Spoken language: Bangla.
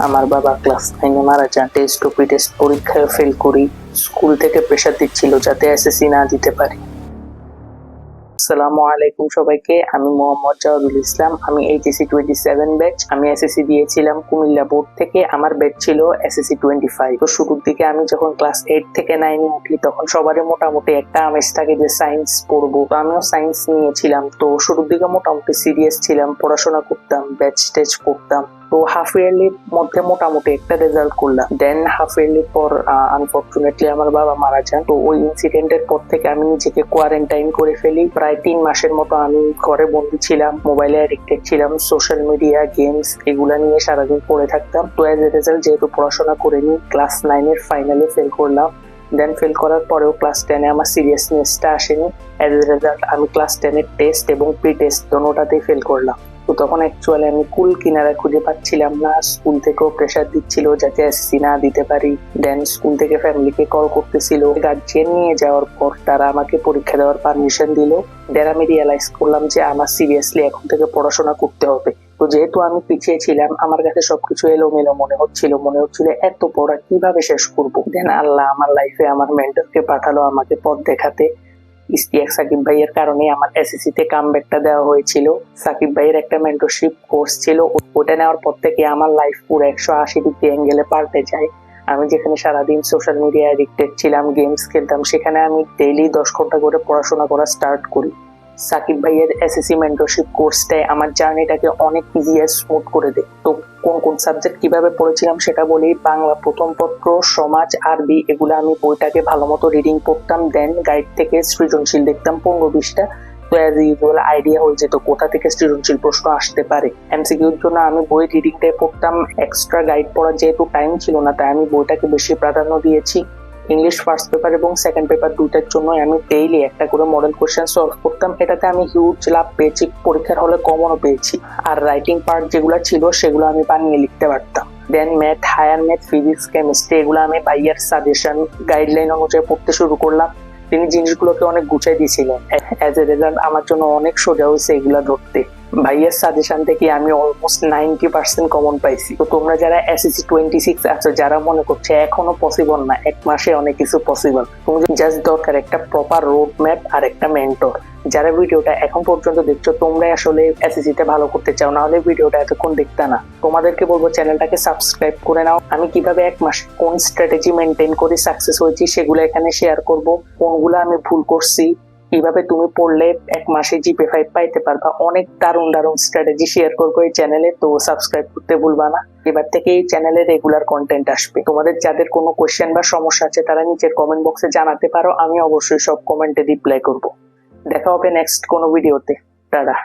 আমার বাবা ক্লাস 9-এ মারা যান। টেস্ট ও প্রি-টেস্ট পরীক্ষায় ফেল করি। স্কুল থেকে প্রেসার দিচ্ছিল যাতে এসএসসি না দিতে পারি। আসসালামু আলাইকুম সবাইকে, আমি মোহাম্মদ জাওয়াদুল ইসলাম। আমি এইচএসসি 27 ব্যাচ। আমি এসএসসি দিয়েছিলাম কুমিল্লা বোর্ড থেকে। আমার ব্যাচ ছিল এসএসসি 25। তো শুরুর দিকে আমি যখন ক্লাস 8 থেকে 9-এ উঠি তখন সবারই মোটামুটি একটা আমেজ থাকে যে সায়েন্স পড়বো। তো আমিও সায়েন্স নিয়েছিলাম। তো শুরুর দিকে মোটামুটি সিরিয়াস ছিলাম, পড়াশোনা করতাম, ব্যাচ টেস্ট পড়তাম। তো হাফ ইয়ারলির মধ্যে মোটামুটি একটা রেজাল্ট করলাম। দেন হাফ ইয়ারলির পর আনফরচুনেটলি আমার বাবা মারা যান। তো ওই ইনসিডেন্টের পর থেকে আমি নিজেকে কোয়ারেন্টাইন করে ফেলি। প্রায় 3 মাসের মতো আমি ঘরে বন্দি ছিলাম, মোবাইলে অ্যাডিক্টেড ছিলাম, সোশ্যাল মিডিয়া, গেমস এগুলা নিয়ে সারাদিন পড়ে থাকতাম। তো এজ এ রেজাল্ট যেহেতু পড়াশোনা করিনি, ক্লাস 9-এর ফাইনালে ফেল করলাম। দেন ফেল করার পরেও ক্লাস 10-এ আমার সিরিয়াসনেসটা আসেনি। এজ এ রেজাল্ট আমি ক্লাস 10-এর টেস্ট এবং প্রি টেস্ট দোনোটাতেই ফেল করলাম। তো তখন অ্যাকচুয়ালি আমি কুল কিনারা খুঁজে পাচ্ছিলাম না। স্কুল থেকেও প্রেশার দিচ্ছিল যাতে এসএসসি না দিতে পারি। দেন স্কুল থেকে ফ্যামিলিকে কল করতেছিল। গার্জিয়ান নিয়ে যাওয়ার পর তারা আমাকে পরীক্ষা দেওয়ার পারমিশন দিল। দেন আমি রিয়েলাইজ করলাম যে আমার সিরিয়াসলি এখন থেকে পড়াশোনা করতে হবে। তো যেহেতু আমি পিছিয়ে ছিলাম, আমার কাছে সবকিছু এলোমেলো মনে হচ্ছিল এত পড়া কিভাবে শেষ করবো। দেন আল্লাহ আমার লাইফে আমার মেন্টরকে পাঠালো আমাকে পথ দেখাতে। ইশতিয়াক সাকিব ভাইয়ের কারণে আমার এসএসসি তে কামব্যাকটা দেওয়া হয়েছিল। সাকিব ভাইয়ের একটা মেন্টরশিপ কোর্স ছিল, ওটা নেওয়ার পর থেকে আমার লাইফ পুরো 180 ডিগ্রি অ্যাঙ্গেলে পাল্টে যায়। আমি যেখানে সারাদিন সোশ্যাল মিডিয়া অ্যাডিক্টেড ছিলাম, গেমস খেলতাম, সেখানে আমি ডেইলি 10 ঘন্টা করে পড়াশোনা করা স্টার্ট করি। সাকিব ভাইয়ের এসএসসি মেন্টরশিপ কোর্সটাই আমার জার্নিটাকে অনেক ইজি আর স্মুথ করে দেয়। তো কোন কোন সাবজেক্ট কিভাবে পড়েছিলাম সেটা বলি। বাংলা প্রথম পত্র, সমাজ, আরবি এগুলো আমি বইটাকে ভালো মতো রিডিং পড়তাম। দেন গাইড থেকে সৃজনশীল দেখতাম 15-20টা। তো অ্যাজ ইউজুয়াল আইডিয়া হয়ে যেত কোথা থেকে সৃজনশীল প্রশ্ন আসতে পারে। এমসিকিউর জন্য আমি বই রিডিংটাই পড়তাম। এক্সট্রা গাইড পড়ার যেহেতু টাইম ছিল না, তাই আমি বইটাকে বেশি প্রাধান্য দিয়েছি। ইংলিশ ফার্স্ট পেপার এবং সেকেন্ড পেপার দুইটার জন্য আমি ডেইলি একটা করে মডেল কোশ্চেন সলভ করতাম। এটাতে আমি হিউজ লাভ পেয়েছি, পরীক্ষার হলে কমনও পেয়েছি। আর রাইটিং পার্ট যেগুলো ছিল সেগুলো আমি বানিয়ে লিখতে পারতাম। Then math, higher math, physics, chemistry এগুলো আমি ভাইয়ার সাজেশন গাইডলাইন অনুযায়ী পড়তে শুরু করলাম। তিনি জিনিসগুলোকে অনেক গুছাই দিয়েছিলেন। অ্যাজ এ রেজাল্ট আমার জন্য অনেক সোজা হয়েছে এগুলা ধরতে। ভাইয়ের সাজেশন থেকে আমি অলমোস্ট 90% কমন পাইছি। তো তোমরা যারা এসএসসি 26 আছো, যারা মনে করছে এখনো পসিবল না, 1 মাসে অনেক কিছু পসিবল, তুমি জাস্ট দরকার একটা প্রপার রোড ম্যাপ আর একটা মেন্টর। যারা ভিডিওটা এখন পর্যন্ত দেখছো, তোমরা আসলে এসএসসি তে ভালো করতে চাও, না হলে ভিডিওটা এতক্ষণ দেখতে না। তোমাদেরকে বলবো চ্যানেলটাকে সাবস্ক্রাইব করে নাও। আমি কিভাবে 1 মাসে কোন স্ট্র্যাটেজি মেনটেন করে সাকসেস হয়েছি সেগুলো এখানে শেয়ার করব। কোনগুলো আমি ভুল করছি, কিভাবে তুমি পড়লে 1 মাসে জিপে 5 পাইতে পারবা, অনেক দারুণ স্ট্র্যাটেজি শেয়ার করবো এই চ্যানেলে। তো সাবস্ক্রাইব করতে ভুলবা না। এবার থেকে এই চ্যানেলে রেগুলার কন্টেন্ট আসবে। তোমাদের যাদের কোনো কোয়েশ্চেন বা সমস্যা আছে তারা নিচের কমেন্ট বক্সে জানাতে পারো। আমি অবশ্যই সব কমেন্টে রিপ্লাই করব। দেখা হবে নেক্সট কোনো ভিডিওতে। টাটা।